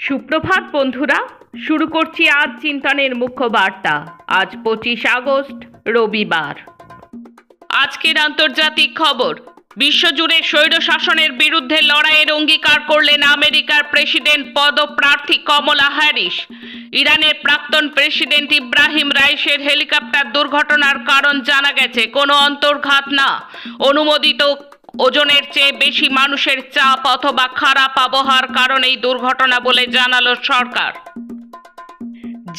সুপ্রভাত বন্ধুরা, শুরু করছি আজ চিন্তনের মুখ্য বার্তা। আজ 25 আগস্ট রবিবার। আজকের আন্তর্জাতিক খবর। বিশ্বজুড়ে স্বৈরশাসনের বিরুদ্ধে লড়াইয়ের অঙ্গীকার করলেন আমেরিকার প্রেসিডেন্ট পদপ্রার্থী কমলা হ্যারিস। ইরানের প্রাক্তন প্রেসিডেন্ট ইব্রাহিম রাইসের হেলিকপ্টার দুর্ঘটনার কারণ জানা গেছে কোনো অন্তর্ঘাত না, অনুমোদিত ওজনের চেয়ে বেশি মানুষের চাপ অথবা খারাপ আবহাওয়ার কারণেই দুর্ঘটনা বলে জানালো সরকার।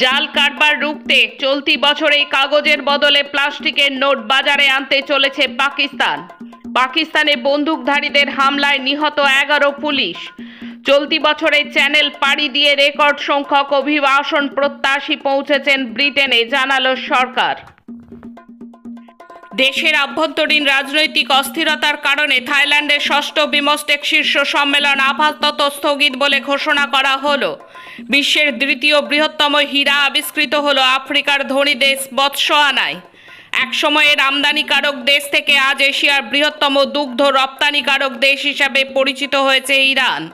জাল কারবার রুখতে চলতি বছরেই কাগজের বদলে প্লাস্টিকের নোট বাজারে আনতে চলেছে পাকিস্তান। পাকিস্তানে বন্দুকধারীদের হামলায় নিহত 11 পুলিশ। চলতি বছরে চ্যানেল পাড়ি দিয়ে রেকর্ড সংখ্যক অভিবাসন প্রত্যাশী পৌঁছেছেন ব্রিটেনে, জানালো সরকার। দেশের আভ্যন্তরীণ রাজনৈতিক অস্থিরতার কারণে থাইল্যান্ডের 6ষ্ঠ বিমস্টেক শীর্ষ সম্মেলন আপাতত স্থগিত বলে ঘোষণা করা হলো। বিশ্বের দ্বিতীয় বৃহত্তম হীরা আবিষ্কৃত হলো আফ্রিকার ধনী দেশ বতসোয়ানায়। একসময়ের আমদানিকারক দেশ থেকে আজ এশিয়ার বৃহত্তম দুগ্ধ রপ্তানিকারক দেশ হিসাবে পরিচিত হয়েছে ইরান।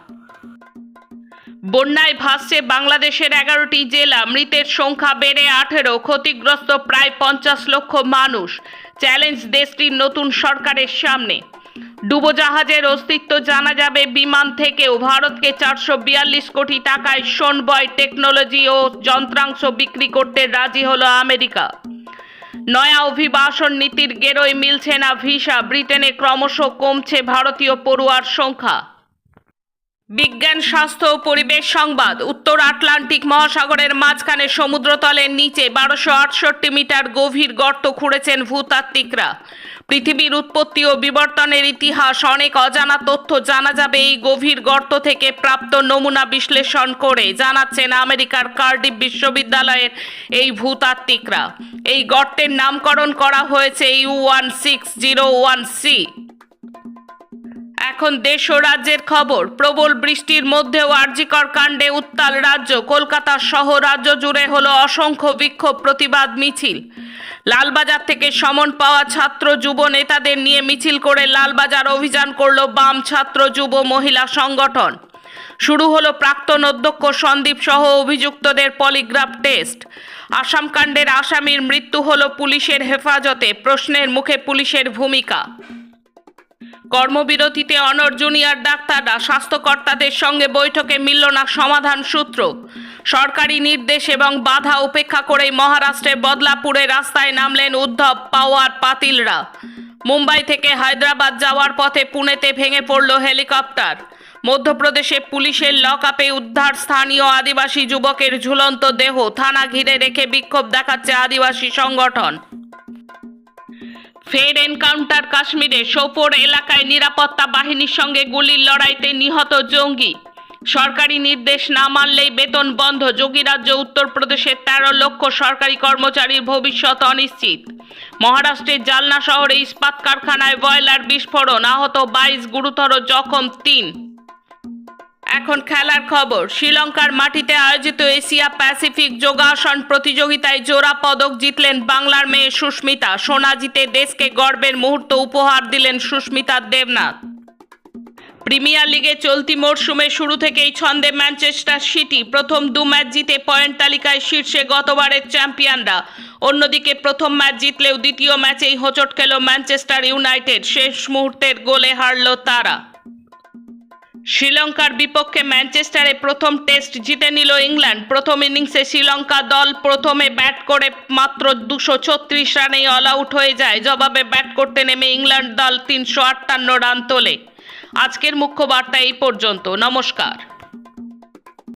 বন্যায় ভাসছে বাংলাদেশের 11টি জেলা, মৃতের সংখ্যা বেড়ে 18, ক্ষতিগ্রস্ত প্রায় 50 লক্ষ মানুষ। চ্যালেঞ্জ দেশটির নতুন সরকারের সামনে। ডুবোজাহাজের অস্তিত্ব জানা যাবে বিমান থেকেও। ভারতকে 442 কোটি টাকায় সোনবয় টেকনোলজি ও যন্ত্রাংশ বিক্রি করতে রাজি হলো আমেরিকা। নয়া অভিবাসন নীতির গেরোয় মিলছে না ভিসা, ব্রিটেনে ক্রমশ কমছে ভারতীয় পড়ুয়ার সংখ্যা। বিজ্ঞান, স্বাস্থ্য ও পরিবেশ সংবাদ। উত্তর আটলান্টিক মহাসাগরের মাঝখানে সমুদ্রতলের নিচে 1268 মিটার গভীর গর্ত খুঁড়েছেন ভূতাত্ত্বিকরা। পৃথিবীর উৎপত্তি ও বিবর্তনের ইতিহাস, অনেক অজানা তথ্য জানা যাবে এই গভীর গর্ত থেকে প্রাপ্ত নমুনা বিশ্লেষণ করে, জানাচ্ছেন আমেরিকার কার্ডিফ বিশ্ববিদ্যালয়ের এই ভূতাত্ত্বিকরা। এই গর্তের নামকরণ করা হয়েছে U1601C। এখন দেশ ও রাজ্যের খবর। প্রবল বৃষ্টির মধ্যেও আরজিকর কাণ্ডে উত্তাল রাজ্য। কলকাতা সহ রাজ্য জুড়ে হলো অসংখ্য বিক্ষোভ প্রতিবাদ মিছিল। লালবাজার থেকে সমন পাওয়া ছাত্র যুব নেতাদের নিয়ে মিছিল করে লালবাজার অভিযান করল বাম ছাত্র যুব মহিলা সংগঠন। শুরু হলো প্রাক্তন অধ্যক্ষ সন্দীপ সহ অভিযুক্তদের পলিগ্রাফ টেস্ট। আসাম কাণ্ডের আসামির মৃত্যু হলো পুলিশের হেফাজতে, প্রশ্নের মুখে পুলিশের ভূমিকা। কর্মবিরতিতে অনড় জুনিয়র ডাক্তাররা, স্বাস্থ্যকর্তাদের সঙ্গে বৈঠকে মিলল না সমাধান সূত্র। সরকারি নির্দেশ এবং বাধা উপেক্ষা করেই মহারাষ্ট্রের বদলাপুরে রাস্তায় নামলেন উদ্ধব পাওয়ার পাতিলরা। মুম্বাই থেকে হায়দ্রাবাদ যাওয়ার পথে পুনেতে ভেঙে পড়ল হেলিকপ্টার। মধ্যপ্রদেশে পুলিশের লকআপে উদ্ধার স্থানীয় আদিবাসী যুবকের ঝুলন্ত দেহ, থানা ঘিরে রেখে বিক্ষোভ দেখাচ্ছে আদিবাসী সংগঠন। ফের এনকাউন্টার কাশ্মীরে সোপোর এলাকায় নিরাপত্তা বাহিনীর সঙ্গে গুলির লড়াইতে নিহত জঙ্গি। সরকারি নির্দেশ না মানলেই বেতন বন্ধ। যোগীরাজ্য উত্তরপ্রদেশের 13 লক্ষ সরকারি কর্মচারীর ভবিষ্যৎ অনিশ্চিত। মহারাষ্ট্রের জালনা শহরে ইস্পাত কারখানায় বয়লার বিস্ফোরণ, আহত 22, গুরুতর জখম 3। এখন খেলার খবর। শ্রীলঙ্কার মাটিতে আয়োজিত এশিয়া প্যাসিফিক যোগাসন প্রতিযোগিতায় জোড়া পদক জিতলেন বাংলার মেয়ে সুস্মিতা। সোনা জিতে দেশকে গর্বের মুহূর্ত উপহার দিলেন সুস্মিতা দেবনাথ। প্রিমিয়ার লিগে চলতি মরশুমে শুরু থেকেই ছন্দে ম্যানচেস্টার সিটি। প্রথম 2 ম্যাচ জিতে পয়েন্ট তালিকায় শীর্ষে গতবারের চ্যাম্পিয়নরা। অন্যদিকে প্রথম ম্যাচ জিতলেও দ্বিতীয় ম্যাচেই হোঁচট খেল ম্যানচেস্টার ইউনাইটেড। শেষ মুহূর্তের গোলে হারল তারা। শ্রীলঙ্কার বিপক্ষে ম্যানচেস্টারে প্রথম টেস্ট জিতে নিল ইংল্যান্ড। প্রথম ইনিংসে শ্রীলঙ্কা দল প্রথমে ব্যাট করে মাত্র 236 রানেই অল আউট হয়ে যায়। জবাবে ব্যাট করতে নেমে ইংল্যান্ড দল 358 রান তোলে। আজকের মুখ্য বার্তা এই পর্যন্ত। নমস্কার।